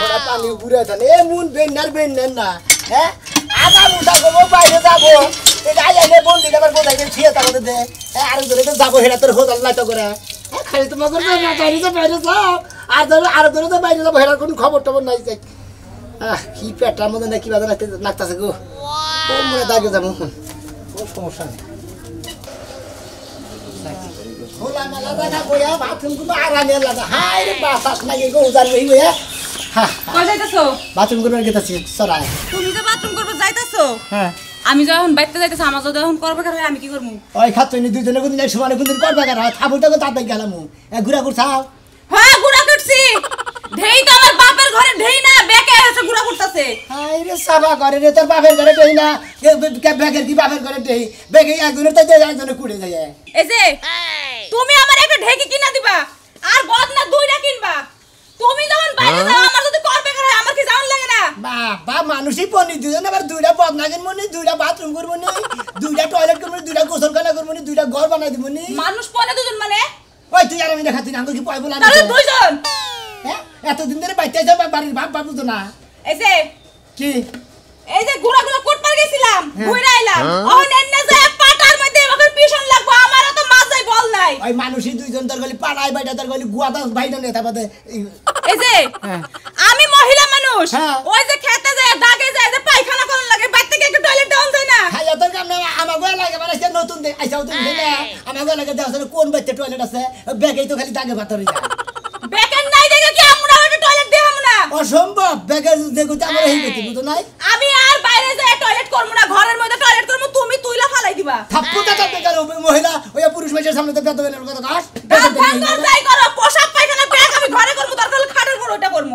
ওরা পানি ঘুরে থাকে এমন বেন্নার না হ্যাঁ আগা মুঠা করবো বাইরে যাবো গাই আইলে বন্দি আবার কোথায় ছিয়ে থাকতে দে আর ধরে তো যাবো হেরা তোর হোটেল লাইতো করে খালি তো মগর বাইরে যাও আর ধরে তো বাইরে যাবো হেরার কোনো খবর টবর নাই যে কি পেটার মধ্যে না কি বাধা লাগতেছে গো ও মনে দাগে যাবো কোনো সমস্যা নেই খোলা মেলা দেখা বইয়া বাথরুম কিন্তু আরামে লাগা হাই রে বাতাস লাগে গো উজার বই বইয়া কই যাইতাছো বাথরুম করবার গেতাছি সরাই তুমি যে বাথরুম করবে যাইতাছো হ্যাঁ আমি যখন বাইতে যাইতাছি আমার যদি এখন করবে কার আমি কি করব ওই খাতনি দুইজনে কোনদিন সমানে কোনদিন করবে কার থাবুটা তো তাতে গেলাম ঘুরা ঘুরছাও হ্যাঁ গুড়া করছি ঢেই তো আমার বাপের ঘরে ঢেই না বেকে এসে গুড়া করতেছে হাই রে সাবা করে রে তোর বাপের ঘরে ঢেই না বেগের কি বাপের ঘরে ঢেই বেগে একজনের তো একজনে কুড়ে যায় এই যে তুমি আমার একটা ঢেকি কিনা দিবা আর বদনা দুইটা কিনবা তুমি যখন বাইরে যাও আমার যদি করবে কার আমার কি জান লাগে না বাবা মানুষই পনি দুজন আবার দুইটা বদনা কিনবো নি দুইটা বাথরুম করবো নি দুইটা টয়লেট করবো নি দুইটা গোসলখানা করবো নি দুইটা ঘর বানাই দিব নি মানুষ পনে দুজন মানে ওই তুই আর আমি দেখাচ্ছি না আমাকে কি পাইবো না তাহলে দুইজন হ্যাঁ এতদিন ধরে বাইতে যাবো বাড়ির বাপ বাবু তো না এই যে কি এই যে গুড়াগুলো কোটপার গেছিলাম ঘুরে আইলাম ওহন এন্না যায় পাটার মধ্যে আমাকে পিছন লাগবো আমার তো মাঝাই বল নাই ওই মানুষই দুইজন তোর গলি পাড়াই বাইটা তোর গলি গুয়াদা বাইটা নেতা বাদে এই যে আমি মহিলা মানুষ ওই যে খেতে যায় দাগে যায় যে পায়খানা করন লাগে বাইরে থেকে একটু টয়লেট ডাউন যায় না খাইয়া তোর কাম না আমার গোয়া লাগে মানে সে নতুন আইসাও তুমি না আমার গোয়া লাগে দেওয়া কোন বাইতে টয়লেট আছে ব্যাগেই তো খালি দাগে ভাতরে যায় বেকেন নাই দেখে কি আমরা ওই টয়লেট দেখাম না অসম্ভব ব্যাগের দেখো তো আমার এই গতি বুঝো নাই আমি আর বাইরে যায় টয়লেট করব না ঘরের মধ্যে টয়লেট করব তুমি তুইলা ফালাই দিবা থাপ্পুটা তো বেকার মহিলা ওই পুরুষ মানুষের সামনে তো বেদবেনের কথা কাজ ভাঙর যাই করো পোশাক পায়খানা ব্যাগ আমি ঘরে করব দরকার হলে খাটের উপর ওটা করব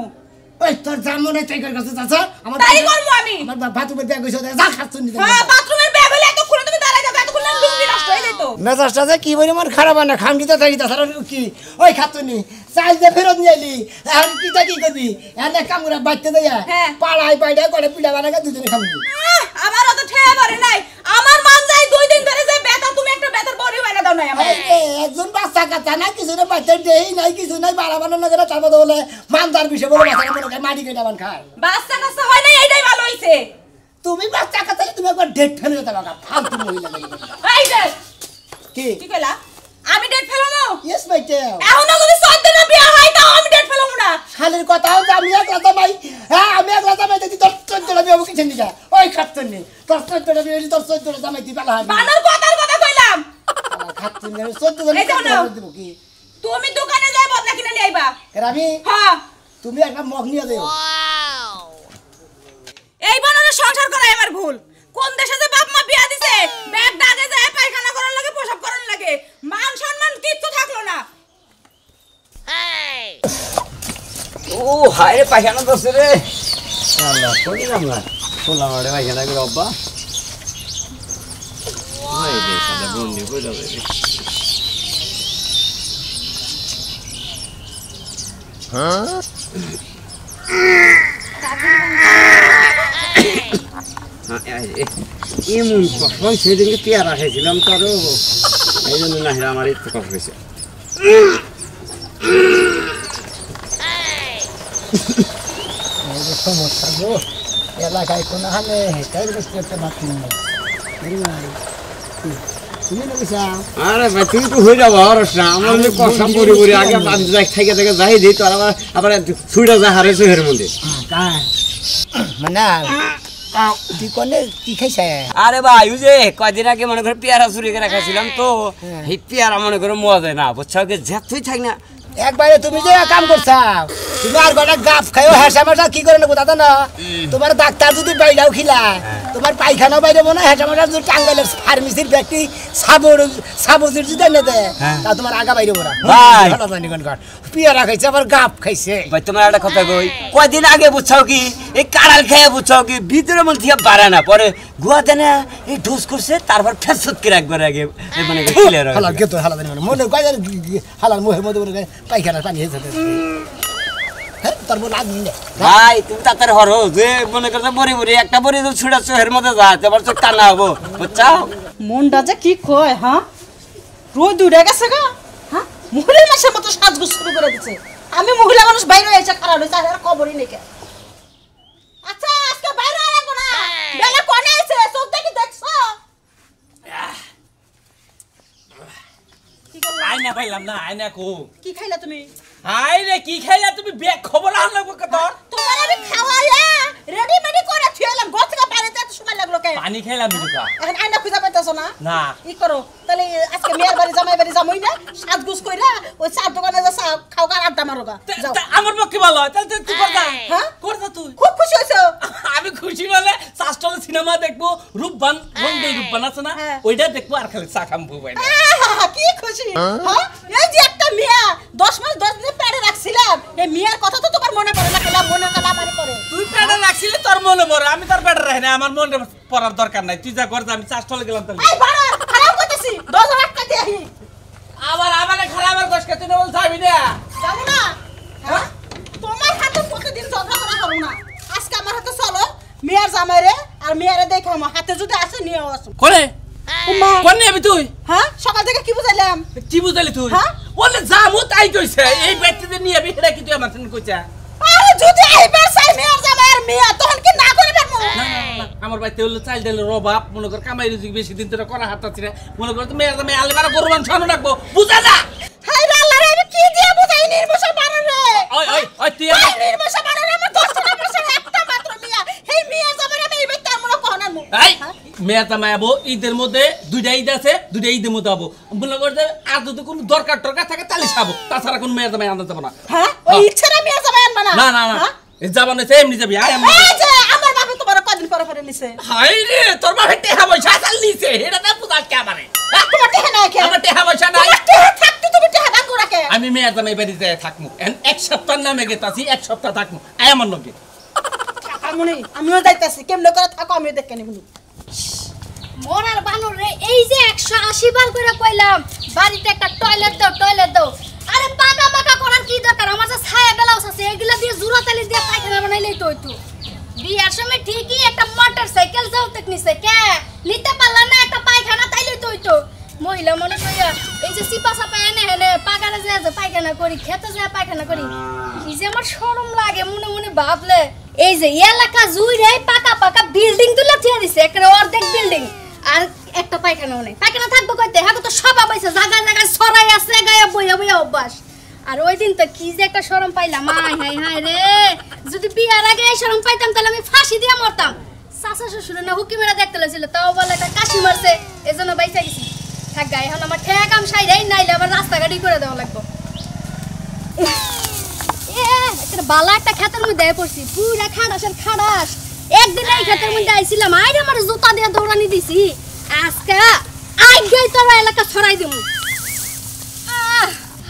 ওই তোর জামনে তাই করে কাছে চাচা আমার তাই করব আমি আমার বাথরুমের ব্যাগ হইছে যা খাচ্ছুন নি হ্যাঁ বাথরুমের ব্যাগ হলে এত খুলে তুমি দাঁড়াই যাবে এত খুলে লুঙ্গি নষ্ট হয়ে যেত মেজাজটা যে কি বলি আমার খারাপ না খামকিতে থাকি তাছাড়া কি ওই খাচ্ছুনি চাল যে ফেরত নিয়ে এলি এখন কিটা কি করবি এনে কাম করে বাইতে দেয়া পাড়াই পাইডা করে পিলা বানাকে দুজনে খাবি আমারও তো ঠেয়া ধরে নাই আমার মান যাই 2 দিন ধরে যে বেতা তুমি একটা বেতার বড়ি বানা দাও নাই আমার একজন বাচ্চা কাচ্চা না কিছু না বাইতে দেই নাই কিছু নাই বাড়া বানানো করে তারপর বলে মানদার বিষয় বলে বাচ্চা মনে করে মাটি কেটে বান খায় বাচ্চা কাচ্চা হয় না এইটাই ভালো হইছে তুমি বাচ্চা কাচ্চা তুমি একবার ডেট ফেলে দিতে বাবা ফালতু মহিলা এই যে কি কইলা আমি ডেট ফেলামু ইয়েস বাইতে এখনো যদি 14 দিন বিয়া হয় তাও আমি ডেট ফেলামু না শালের কথাও যে আমি এক রাতা ভাই হ্যাঁ আমি এক রাতা ভাই দিদি তোর 14টা বিয়ে কিছু নিকা ওই খাচ্ছনি তোর 14টা বিয়ে তোর 14টা জামাই দি পালা হয় বানর কথার কথা কইলাম খাচ্ছনি 14টা দিব কি তুমি দোকানে যাই বদলা কিনে নিয়ে আইবা রামি হ্যাঁ তুমি একটা মগ নিয়ে দেও এই বানরের সংসার করা আমার ভুল কোন দেশে যে বাপ মা বিয়া দিছে ব্যাগ দাগে যায় পায়খানা করার লাগে পোশাক করার লাগে মান সম্মান কিচ্ছু থাকলো না ও হায় রে পায়খানা দছে রে আল্লাহ কইলাম না শুনলাম রে পায়খানা করে আব্বা ওই রে সাদা বন্ধু কইলো রে হ্যাঁ এমন কষ্ট সেদিনকে পেয়ারা খাইছিলাম তো আরো এই জন্য না আমার একটু কষ্ট হয়েছে সমস্যা গো এলাকায় কোনো হালে করতে পারছি না তুমি না আরে ভাই তুমি তো হয়ে যাবো আমার কষ্ট পরি পরি আগে থেকে থেকে যাই দিই তো আবার ছুটে যায় হারে চোখের মধ্যে মানে তুই কোনে কি খাইছে আরে ভাই ওই যে কয়দিন আগে মনে করে পেয়ারা চুরি করে খাইছিলাম তো এই পেয়ারা মনে করে মজা যায় না বুঝছো যেতুই থাক না একবারে তুমি যে কাম করছাও তুমি আর গটা গাফ খাইও হেসা মাসা কি করে নেবো দাদা না তোমার ডাক্তার যদি বাইরেও খিলা তোমার পায়খানা বাইরে মনে হেসা মাসা যদি টাঙ্গাইলের ফার্মেসির ব্যক্তি সাবুজির যদি এনে দেয় তা তোমার আগা বাইরে বোনা ভাই পিয়ারা খাইছে আবার গাফ খাইছে ভাই তোমার একটা কথা কই কয়দিন আগে বুঝছাও কি এই কাড়াল খেয়ে বুঝছাও কি ভিতরে মন থেকে বাড়ে না পরে গুয়াতে না এই ডোজ করছে তারপর ফেসত করে একবার আগে মানে ক্লিয়ার হয় হালাল কে তো হালাল মনে কয় হালাল মুখের মধ্যে মনে পায়খানা পানি হয়েছে ভাই তুমি তাড়াতাড়ি হরো যে মনে করছো বড়ি বড়ি একটা বড়ি তো ছুড়া চোখের মধ্যে যায় এবার চোখ কান্না হবো বুঝছাও মনটা যে কি কয় হ্যাঁ রোদ উড়ে গেছে গা হ্যাঁ মহিলা মাসের মতো সাজগোজ শুরু করে দিচ্ছে আমি মহিলা মানুষ বাইরে এসে খারাপ হয়েছে আর খবরই নেই খাইলাম না আইনা কো কি খাইলা তুমি হাই রে কি খাইলা তুমি বেক খবর আনলো কত তোমার আমি খাওয়াইয়া রেডি করে থিয়ালাম গোছ থেকে পানিতে এত সময় লাগলো কে পানি খাইলাম বিজুকা এখন আইনা খুঁজা পাইতাছো না না ই করো তাহলে আজকে মেয়ের বাড়ি জামাই বাড়ি যামই না সাজগুজ কইরা ওই চার দোকানে যা খাও কার আড্ডা মারোগা যাও আমার পক্ষে ভালো তাহলে তুই করতা হ্যাঁ করতা তুই খুব খুশি হইছো আমি খুশি বলে শাস্ত্রলে সিনেমা দেখবো রূপবান বন্ধু রূপবান আছে না ওইটা দেখবো আর খালি চা খাম ভুবাই কি খুশি হ্যাঁ এই যে একটা মিয়া 10 মাস 10 দিন পেটে রাখছিলাম এই মিয়ার কথা তো তোমার মনে পড়ে না কেলা মনে কালা মারি করে তুই পেটে রাখছিলি তোর মনে পড়ে আমি তোর পেটে রাখি না আমার মনে পড়ার দরকার নাই তুই যা করতে আমি শাস্ত্রলে গেলাম তাহলে এই বাড়া খারাপ করতেছি 10 টাকা দিয়ে আহি আবার আমারে খারাপের কষ্ট তুই বল যাবি না যাবো না হ্যাঁ তোমার হাতে প্রতিদিন ঝগড়া করা করো না আজকে আমার হাতে চলো মিয়ার জামাইরে আর মিয়ারে দেখো আমার হাতে যদি আসে নিয়েও আসো করে উম্মা কোন নেবি তুই হ্যাঁ সকাল থেকে কি বুঝাইলাম কি বুঝালি তুই হ্যাঁ? বলে যামু তাই কইছে এই ব্যক্তিদের নিয়ে আমি এটা কি তুই আমার সঙ্গে কইছা আরে যদি আইবার চাই মিয়ার জামাইয়ের মিয়া তখন কি না করে পারবো না আমার বাড়িতে হলো চাল ডালের অভাব মনে কর কামাই রুজি বেশি দিন ধরে করা হাত আছে মনে কর তুমি একদম আলবারা গরু মাংস আনো রাখবো বুঝা না হাই রে আল্লাহ রে আমি কি দিয়ে বুঝাই নির্মশা বানান রে ওই ওই ওই তুই হাই নির্মশা বানান আমার 10 টাকা পয়সা একটা মাত্র মিয়া হেই মিয়া জামাইরে আমি এই বেটা আমরা কোহনার মু এই মেয়া তামাই আবো ঈদের মধ্যে দুইটা ঈদ আছে দুইটা ঈদের মধ্যে আবো মনে করতে আর যদি কোনো দরকার থাকে তাহলে খাবো তাছাড়া কোনো মেয়া তামাই আনতে যাবো না হ্যাঁ ওই ইচ্ছাটা মিয়া জামাই আনবা না না এই যাবানে এমনি যাবি আয় এই যে আমার বাবা তোমার কদিন পরে নিছে হাই রে তোর বাবা টেহা পয়সা চাল নিছে এটা না বুঝা কে আমারে তোমার টেহা নাই কে আমার টেহা পয়সা নাই তোমার টেহা থাকতে তুমি টেহা দান করে কে আমি মেয়া তামাই বাড়িতে থাকমু এক সপ্তাহ নামে গেতাছি এক সপ্তাহ থাকমু আয় আমার লগে আমিও যাইতাছি কেমনে করে থাকো আমি দেখে নিব মরার বানর রে এই যে 180 বার করে কইলাম বাড়িতে একটা টয়লেট দাও আরে পাকা করার কি দরকার আমার যে ছায়া ব্লাউজ আছে এগুলা দিয়ে জুরা তালি দিয়ে পায়খানা বানাইলেই তো হইতো বিয়ার সময় ঠিকই একটা মোটরসাইকেল যাও নিছে কে নিতে পারলা না একটা পায়খানা তাইলেই তো হইতো মহিলা মনে কইয়া এই যে সিপা সাপা এনে হেনে পাগারে যে পায়খানা করি খেতে যায় পায়খানা করি কি যে আমার শরম লাগে মনে ভাবলে এই যে এলাকা জুইরে পাকা বিল্ডিং তুলে থিয়া দিছে একটা অর্ধেক বিল্ডিং আর একটা পায়খানাও নাই পায়খানা থাকবো কইতে হ্যাঁ তো সব আবাইছে জায়গা ছড়াই আছে গায়ে বইয়া অভ্যাস আর ওই দিন তো কি যে একটা শরম পাইলাম হাই রে যদি বিয়ার আগে এই শরম পাইতাম তাহলে আমি ফাঁসি দিয়ে মরতাম চাচা শ্বশুর না হুকি মেরা দেখতে লাগছিল তাও বলে একটা কাশি মারছে এজন্য বাইসা গেছি থাক গায়ে এখন আমার ঠেকাম সাইডাই নাইলে আবার রাস্তাঘাটি করে দেওয়া লাগবো একটা বালা একটা ক্ষেতের মধ্যে পড়ছি পুরা খাড়াস একদিন এই ক্ষেতের মধ্যে আইছিলাম আইরে আমার জুতা দিয়ে দৌড়ানি দিছি আজকে আইগেই তোর এলাকা ছড়াই দেবো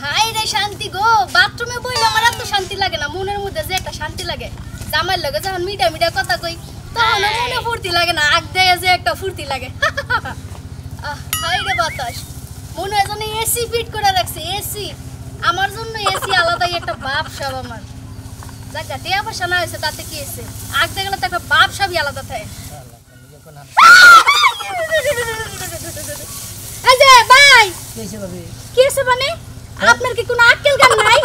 হাই রে শান্তি গো বাথরুমে বইলে আমার এত শান্তি লাগে না মনের মধ্যে যে একটা শান্তি লাগে জামাইর লগে যখন মিঠা কথা কই তখন মনে ফুর্তি লাগে না আগ দেয় যে একটা ফুর্তি লাগে হাই রে বাতাস মনে হয় যেন এসি ফিট করে রাখছে এসি আমার জন্য এসি আলাদাই একটা বাপ সব আমার জায়গা টিয়া পয়সা না হয়েছে তাতে কি হয়েছে আগ দিয়ে গেলে তো একটা বাপ সবই আলাদা থাকে এই যে ভাই কি হয়েছে মানে আপনার কি কোনো আক্কেল জ্ঞান নাই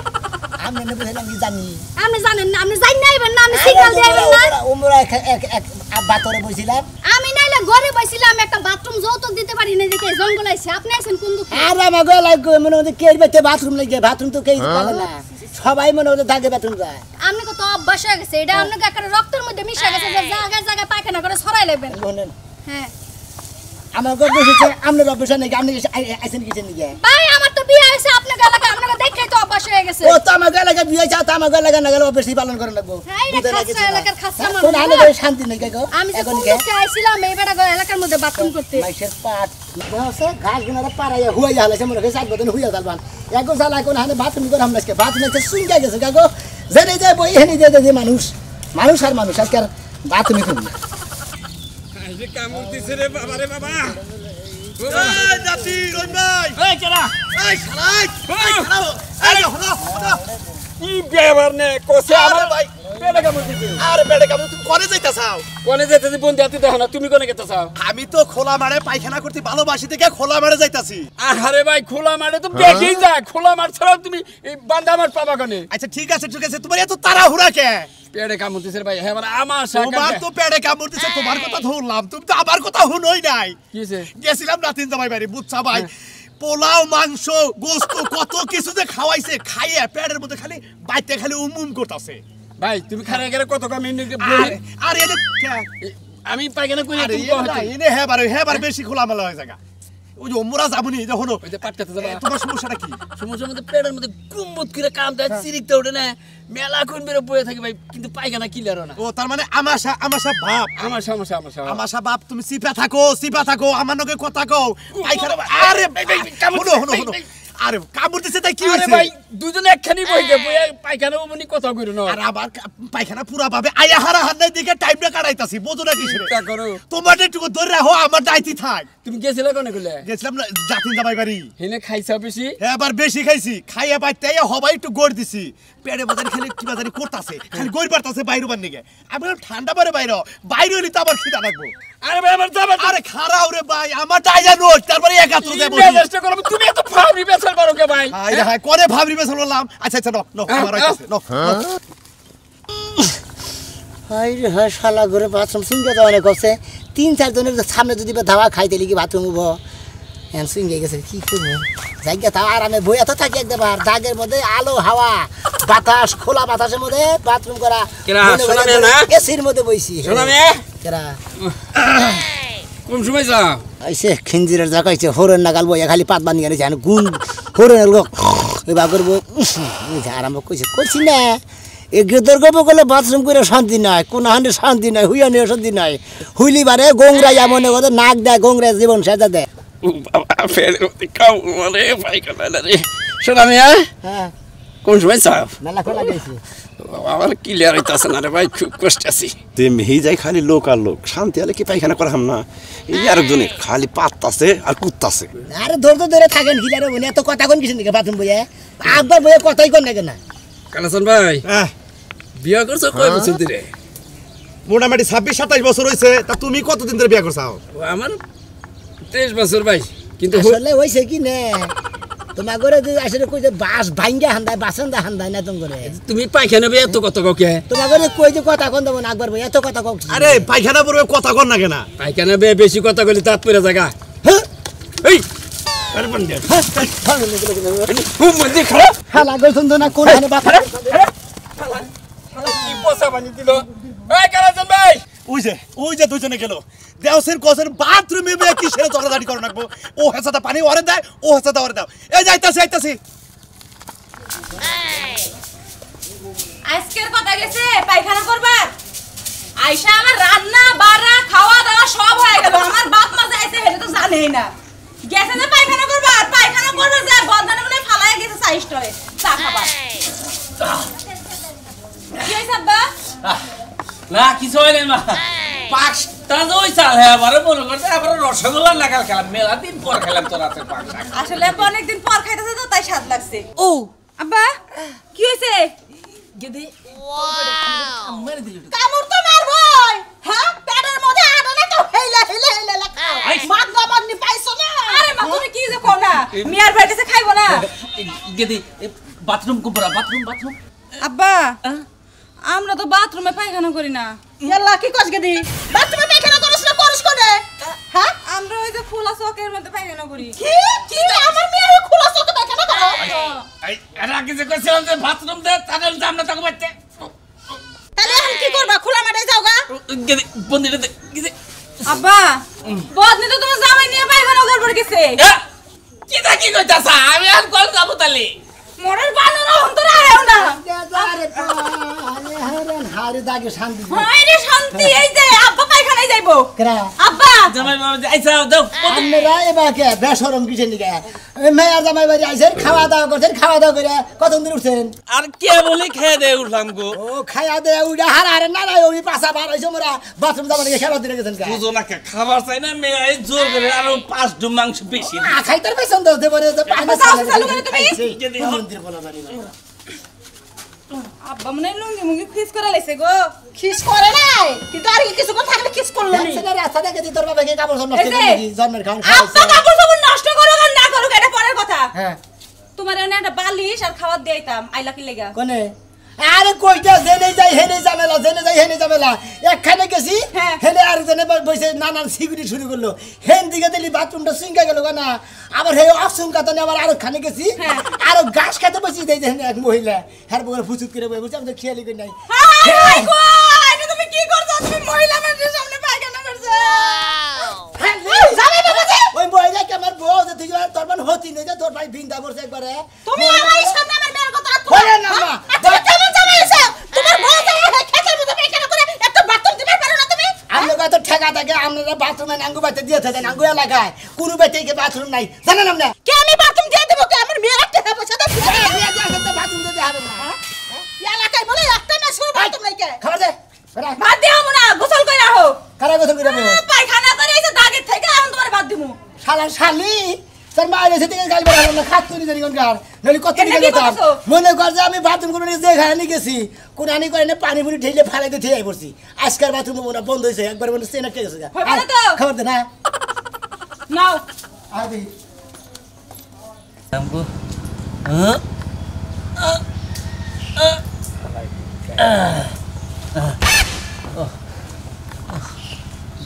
আমি না বুঝলাম কি জানি আপনি জানেন না আপনি যাই নাইবেন না আমি সিগন্যাল দিবেন না ওমরা এক বাতরে বইছিলাম আমি নাইলে ঘরে বসিলাম একটা বাথরুম যৌতুক দিতে পারি না দেখে জঙ্গল আইছে আপনি আছেন কোন দুঃখে আরে আমাগো লাগো মনে হচ্ছে কে বাইতে বাথরুম লাগে বাথরুম তো কেই পারে না সবাই মনে হচ্ছে থাকে বাথরুম যায় আপনি কত অভ্যাস হয়ে গেছে এটা আপনাকে একটা রক্তের মধ্যে মিশে গেছে যে জায়গা পায়খানা করে ছড়াই লাগবেন হ্যাঁ আমাগো বসেছে আমরা অভ্যাস নাকি আপনি আইছেন কিছেন নাকি ভাই আমার তো বিয়ে হইছে আপনাকে এলাকা আপনাকে দেখেই তো অভ্যাস হয়ে গেছে ও তো আমাগো লাগা বিয়ে চা তো আমাগো লাগা না গেল অভ্যাস পালন করে লাগবো হ্যাঁ এটা খাসা এলাকার খাসা মানুষ কোন আনে শান্তি নাই গো আমি যে কোন দিকে আইছিলাম এই বেটা এলাকার মধ্যে বাথরুম করতে মাইশের পাট বসে ঘাস গুনারে পারাইয়া হুয়া যালে মনে হয় সাত বদন হুয়া যালবান এগো সালা কোন হানে বাথরুম করে হামলাসকে বাথরুমে তো সুইঙ্গা গেছে গো জেনে যায় বই হেনি দে মানুষ আর মানুষ আজকে বাথরুমে করব না এই কামড় দিছে রে বাবা রে বাবা এই জাতি রই ভাই এই কেলা এই শালাই এই খারাপ এই হলো কি ব্যাপার নে কোসে আমার ভাই পেটে কামড় দিছে আরে বেড়ে কাম তুমি কোনে যাইতাছাও কোনে যেতেছি বন্ধু আতি দেখো না তুমি কোনে গেতেছাও আমি তো খোলা মাঠে পায়খানা করতে ভালোবাসি দেখে খোলা মাঠে যাইতাছি আরে ভাই খোলা মাঠে তো দেখেই যায় খোলা মাঠ ছাড়াও তুমি এই বান্দা মাঠ পাবা কোনে আচ্ছা ঠিক আছে তোমার এত তাড়াহুড়া কে পেটে কামড় দিছে ভাই হ্যাঁ মানে আমার তোমার তো পেড়ে কামড় দিছে তোমার কথা ধরলাম তুমি তো আমার কথা হুনই নাই কিছে গেছিলাম নাতিন জামাই বাড়ি বুঝছা ভাই পোলাও মাংস গোস্ত কত কিছু যে খাওয়াইছে খাইয়ে পেটের মধ্যে খালি বাইতে খালি উম করতেছে ভাই তুমি খারে গেলে কত কম আর এনে আমি পায়খানা করি এনে হ্যাঁ বেশি খোলামেলা হয়ে জায়গা ওই যে ওমরা যাবনি যখন ওই যে পাটকাতে যাবা তোমার সমস্যাটা কি সমস্যার মধ্যে পেটের মধ্যে কুম্বত করে কাম দেয় চিরিকতে ওঠে না মেলা কোন বেরো বয়ে থাকে ভাই কিন্তু পায়খানা ক্লিয়ার হয় না ও তার মানে আমাশা ভাব আমার সমস্যা আমাশা বাপ তুমি চিপা থাকো আমার নগে কথা কও পায়খানা আরে হনো আরে কামড় দিছে তাই কি আরে হইছে ভাই দুজনে একখানি বইতে বইয়া পায়খানা ওমনি কথা কইরো না আর আবার পায়খানা পুরা ভাবে আয়া হারা হান্নাই দিকে টাইমটা কাটাইতাছি বুঝো না কিসে চিন্তা করো তোমার একটু ধরে রাখো আমার দায়িত্ব থাক তুমি গেছিলে কোনে কইলে গেছিলাম না জাতিন জামাই বাড়ি হেনে খাইছা বেশি এবার বেশি খাইছি খাইয়া বাইতে হবাই একটু গড় দিছি পেটে বাজারে খালি কি বাজারে করতাছে খালি গড় বাড়তাছে বাইরে বান নিকে আমি ঠান্ডা পারে বাইরে হইলে তো আবার খিদা লাগবো আরে ভাই আমার যাবে আরে খারাও রে ভাই আমার ডাইজা নোট তারপরে একাত্র দেব চেষ্টা করো তুমি এত ফাবরি বেচার পারো কে ভাই হ্যাঁ করে ভাবরি বেসল বললাম আচ্ছা নো আমার আইছে নো হাই রে হাই শালা ঘরে বাথরুম সিঙ্গে যাওয়ানে কছে 3-4 জনের সামনে যদি ধাওয়া খাইতে লিখি বাথরুম উব এন সিঙ্গে গেছে কি করবো জায়গা তা আরামে বইয়া তো থাকি একবার জাগের মধ্যে আলো হাওয়া বাতাস খোলা বাতাসের মধ্যে বাথরুম করা এসির মধ্যে বইছি কেরা কোন সময় যা আইসে খিঞ্জিরের জায়গাইছে হরেন নাগাল বইয়া খালি পাত বানিয়ে এনেছে গুণ হরেনের লোক এবার করবো আরম্ভ করছি না এগ্রেদর গল্প করলে বাথরুম করে শান্তি নাই কোন হান্ডে শান্তি নাই হুইয়া নিয়ে শান্তি নাই হুইলি বারে গোংরা এমন নাক দেয় গোংরা জীবন সেজা দেয় শোনা মিয়া হ্যাঁ কোন সময় চাও মেলা খোলা গেছি আমার ক্লিয়ার হইতাছে না রে ভাই খুব কষ্ট আছি মেহি যায় খালি লোক আর লোক শান্তি হলে কি পায়খানা করা হাম না এই আরেকজনে খালি পাততাছে আর কুত্তাছে আরে ধরে থাকেন হিলারে বনে এত কথা কোন কিছু নাকি বাথরুম বইয়া একবার বইয়া কথাই কোন নাকি না কালাসন ভাই বিয়া করছো কয় বছর ধরে মোটামুটি 26-27 বছর হইছে তা তুমি কতদিন ধরে বিয়া করছাও আমার 23 বছর ভাই কিন্তু আসলে হইছে কি না তোমার ঘরে যে আসলে কই যে বাস ভাঙ্গা হান্দায় বাসন্দা হান্দায় না তুমি করে তুমি পায়খানা বে এত কত কে তোমার ঘরে কই যে কথা কোন দেব না একবার বই এত কথা কও আরে পায়খানা পড়বে কথা কোন না কেনা পায়খানা বে বেশি কথা কইলে দাঁত পড়ে জায়গা হ্যাঁ এই আরে বন্ধে খুব মধ্যে খারাপ হালা গইছন না কোন হানে বাপ কি পোষা বানি দিল এই কালাসন ভাই ওই যে দুজনে গেল দেওসের কোসের বাথরুমে বে কি সেরে ঝগড়াঝাটি করে রাখবো ও হেসাটা পানি ওরে দেয় ও হেসাটা ওরে দাও এই যাইতাছি আজকের কথা গেছে পায়খানা করবার আয়শা আমার রান্না বাড়া খাওয়া দাওয়া সব হয়ে গেল আমার বাপ মা যাইছে এটা তো জানেই না গেছে যে পায়খানা করবার যায় বদনানে মনে ফালায় গেছে সাইস্টরে চা খাবার কি হইছে আব্বা না কিছু হয় না পাঁচটা ওই চাল হ্যাঁ আবার মনে করতে আবার রসগোল্লা লাগাল খেলাম মেলা দিন পর খেলাম তো রাতের পাঁচ আসলে আব্বা অনেকদিন পর খাইতেছে তো তাই স্বাদ লাগছে ও আব্বা কি হইছে গেদি কামড় তো মারবই হ্যাঁ পেটের মধ্যে আদা তো হেলা খাও মাগনা মাগনি পাইছো না আরে মা তুমি কি যে কও না মিয়ার ভাই কাছে খাইবো না গেদি বাথরুম কুপরা বাথরুম আব্বা আমরা তো বাথরুমে পায়খানা করি না ইয়াল্লা কি কস গেদি বাথরুমে পায়খানা করিস না করিস কোনে হ্যাঁ আমরা ওই যে খোলা চকের মধ্যে পায়খানা করি কি আমার মেয়ে খোলা চকে পায়খানা করে এই এরা কি যে কইছিলাম যে বাথরুম দে তাহলে আমরা তাকে বাইতে তাহলে এখন কি করবা খোলা মাঠে যাওগা গেদি বন্দিটা দে গেদি আব্বা বদনি তো তোমার জামাই নিয়ে পায়খানা করবার গেছে কি কইতাছা আমি আর কল যাব তালি মোরের বানর অন্তর আয়ও না হারে দাগে শান্তি হায়রে শান্তি এই যে আব্বা পায়খানায় যাইবো কেরা আব্বা জামাই বাবা আইসা দাও আপনারা এবাকে বেশরম কিসের নিকে মেয়ার জামাই বাড়ি আইছেন খাওয়া দাওয়া করছেন খাওয়া দাওয়া করে কতদিন ধরে উঠছেন আর কে বলি খেয়ে দে উঠলাম গো ও খাইয়া দে উড়া হারে না না ওই পাছা বার হইছে মোরা বাথরুম যাবার নিয়ে খেলা দিতে গেছেন কা বুঝো না কে খাবার চাই না মেয়ে এই জোর করে আর 5 ডুম মাংস বেশি খাইতার পছন্দ হতে পারে যে পানি চালু করে তুমি মন্দির বলা জানি না আব্বা মনে লুঙ্গি মুঙ্গি খিস করে লাইছে গো খিস করে নাই কিন্তু আর কিছু কথা থাকলে খিস করলো নি সেটা রাস্তা দেখে দি তোর বাবাকে কাপড় নষ্ট করে দিই জন্মের খাওন আব্বা কাপড় সব নষ্ট করো আর না করো এটা পরের কথা হ্যাঁ তোমার এনে একটা বালিশ আর খাবার দিতাম আইলা কি লাগা কোনে আরে কইটা জেনে যাই হেনে জামেলা জেনে যাই হেনে ঝামেলা একখানে গেছি হেনে আর জনে বসে নানান সিকিউরিটি শুরু করলো হেন দিকে দিলি বাথরুমটা সিঙ্কা গেল না আবার হে অসুঙ্কা তো আবার আরো খানে গেছি আরো ঘাস খেতে বসি দেই হেনে এক মহিলা হ্যাঁ বলে ফুচুত করে বসে আমি তো খেয়ালি করি নাই তুমি কি করছো তুমি মহিলা মানুষের সামনে পায়খানা করছো ওই মহিলা কি আমার বউ যে তুই তোর মান হতি নেই যে তোর ভাই ভিন্দা পড়ছে একবারে তুমি আমার সামনে আমার মেয়ের কথা বলে না মা তুমি কেমন জামাইছো তোমার বউ জামাই খেতের মধ্যে পায়খানা করে এত বাথরুম দিতে পারো না তুমি আমরা কত ঠেকা থাকে আমরা বাথরুমে নাঙ্গু বাইতে দিয়ে থাকে নাঙ্গু এলাকায় কোনো বাইতে কি বাথরুম নাই জানেন আপনি কে আমি বাথরুম দিয়ে দেব কে আমার মেয়ের একটা হবে সেটা বাথরুম দিতে হবে না এলাকায় বলে একটা না শুরু বাথরুম নাই কে খাবার দে বাদ দিও না গোসল কইরা হো কারা গোসল করে যাবো পায়খানা করে এসে দাগের থেকে এখন তোমার বাদ দিমু শালা শালি তোর মা এসে থেকে গাল বেড়া না খাচ্ছু নি জানি কোনকার নলি কত এটা দিকে কি যেতাম করছো? মনে কর যে আমি বাথরুম করে নিয়ে যে ঘানি গেছি কোন আনি করে না পানি পুরি ঢেলে ফালাই দিয়ে ঠিয়াই পড়ছি আজকাল বাথরুম বন্ধ হয়েছে একবার মনে চেনা কে গেছে হবে না তো? খাবার দে না নাও আদি हमको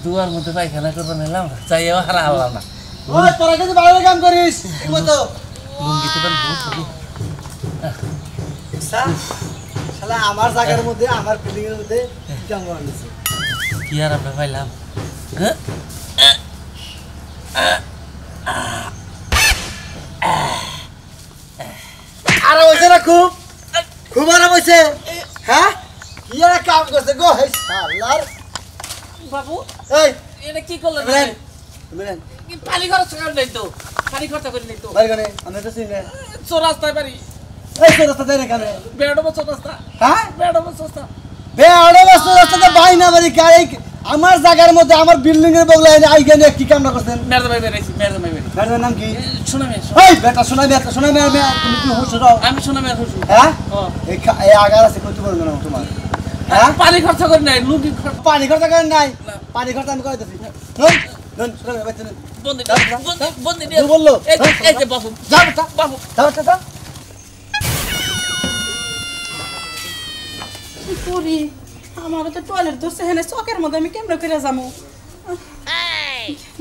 দুয়ার মধ্যে পায়খানা করবো নিলাম চাইও হারা হলাম না ওই তোরা কিন্তু ভালো কাম করিস ঠিক মতো লুঙ্গিতে তো বহুত হবে। শালা আমার জায়গার মধ্যে আমার বিল্ডিং এর মধ্যে কেমন আনিছে কি আর আমরা পাইলাম আর হইছে না খুব খুব আরাম হইছে হ্যাঁ কি আর কাম করছে গো হে শালার বাবু এই এটা কি করলেন বলেন বলেন পানি খরচ করে নেই তো পানি খরচা করে নেই তো বাড়ি গনে আমি তো চিনি না চৌরাস্তায় বাড়ি এই তো রাস্তা দেয় না কেন বেড়াবো চৌরাস্তা হ্যাঁ বেড়াবো চৌরাস্তা বে আড়ে বস্তু রাস্তাতে বাই না বাড়ি কাই আমার জায়গার মধ্যে আমার বিল্ডিং এর বগলে আই গেনে কি কামটা করছেন মেরদা ভাই বেড়াইছি মেরদা ভাই বেড়াইছি ম্যাডামের নাম কি শোনা মে এই বেটা শোনাই তুমি কি হুশ রাও আমি শোনা মে হুসু হ্যাঁ হ্যাঁ। এই আগার আছে কত বলবো না তোমার হ্যাঁ পানি খরচা করে নাই লুঙ্গি খরচ পানি খরচা করেন নাই পানি খরচা আমি করে দিছি নন নন শোনা বাচ্চা নন বন্দি বন্দি তুই বললো এই যে বাবু যা বেটা বাবু যাও বেটা পুরি আমারও তো টয়লেট ধরছে হেনে চকের মধ্যে আমি কেমনে করে যাবো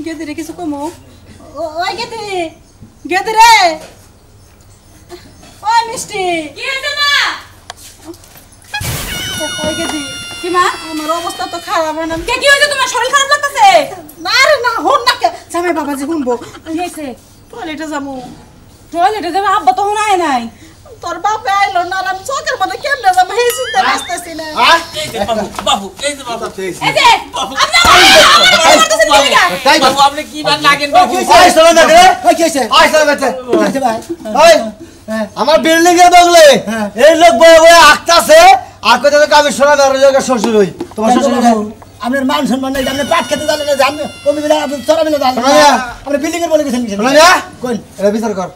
গেদি রে কিছু কমো ওই গেদি গেদি রে ওই মিষ্টি কি হয়েছে মা ওই গেদি কি মা আমার অবস্থা তো খারাপ হয় না কে কি হয়েছে তোমার শরীর খারাপ লাগতেছে না রে না হন না কে জামাই বাবাজি শুনবো কি হয়েছে টয়লেটে যাবো টয়লেটে যাবে আব্বা তো হয় নাই তোর বাপ আইলো না আর আমি চকের মধ্যে কেমনে যাবো এই চিন্তা আসতেছি না হ্যাঁ এই যে বাবু বাবু এই যে বাবু এই যে বাবু আপনি কি বার লাগেন বাবু আই শোনা না রে ওই কি হইছে আই শোনা বেটা কি ভাই ওই আমার বিল্ডিং এর বগলে এই লোক বয়ে বয়ে আক্তাছে আর কত তো আমি শোনা দাও জায়গা শ্বশুর হই তোমার শ্বশুর আপনার মান সম্মান নাই আপনি পাট খেতে জানেন না জানেন ওমি বিলা আপনি চরা বিলা জানেন আপনি বিল্ডিং এর বলে গেছেন কি শোনা না কোন এটা বিচার কর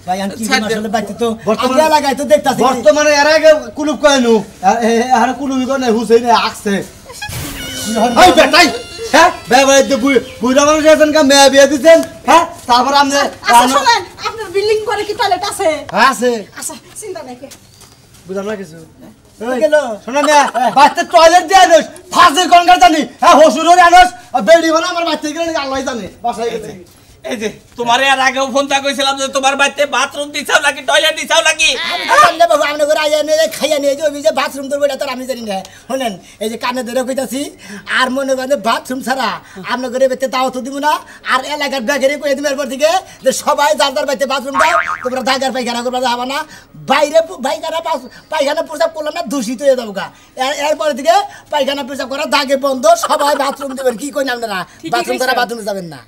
ভাই আমি কি আসলে বাইতে তো আমরা লাগাই তো দেখতাছি বর্তমানে এর আগে কুলুপ কয়নু আর কুলুবি কোন হুসেন আকছে এই বেটাই হ্যাঁ বেবাই তো বুড়া মানুষ আছেন কা মেয়ে বিয়ে দিবেন হ্যাঁ তারপর আমরা আচ্ছা শুনেন আপনার বিল্ডিং করে কি টয়লেট আছে আছে আচ্ছা চিন্তা নাই কে বুঝলাম না কিছু শোনা না বাচ্চা টয়লেট দিয়ে আনোস ফাঁসে গঙ্গার জানি হ্যাঁ হসুরের আনোস বেড়ি বানা আমার বাচ্চা গেলে আল্লাহ জানে বাসায় গেছে এই যে তোমার এর আগেও ফোন তা কইছিলাম যে তোমার বাড়িতে বাথরুম দিছাও নাকি টয়লেট দিছাও নাকি আমি বাবু আপনি করে আইয়া নিয়ে খাইয়া নিয়ে যাবি যে বাথরুম করবো এটা তো আমি জানি না শুনেন এই যে কানে ধরে কইতাছি আর মনে করেন যে বাথরুম ছাড়া আপনার ঘরে বেতে তাও তো দিব না আর এলাকার ব্যাগেরে কয়ে দিবেন এরপর থেকে যে সবাই যার যার বাড়িতে বাথরুম দাও তোমরা ঢাকার পায়খানা করবা যাবা না বাইরে পায়খানা প্রস্রাব করলাম না দূষিত হয়ে যাবো গা এরপরে থেকে পায়খানা প্রস্রাব করা দাগে বন্ধ সবাই বাথরুম দেবেন কি কই না আপনারা বাথরুম ছাড়া বাথরুমে যাবেন না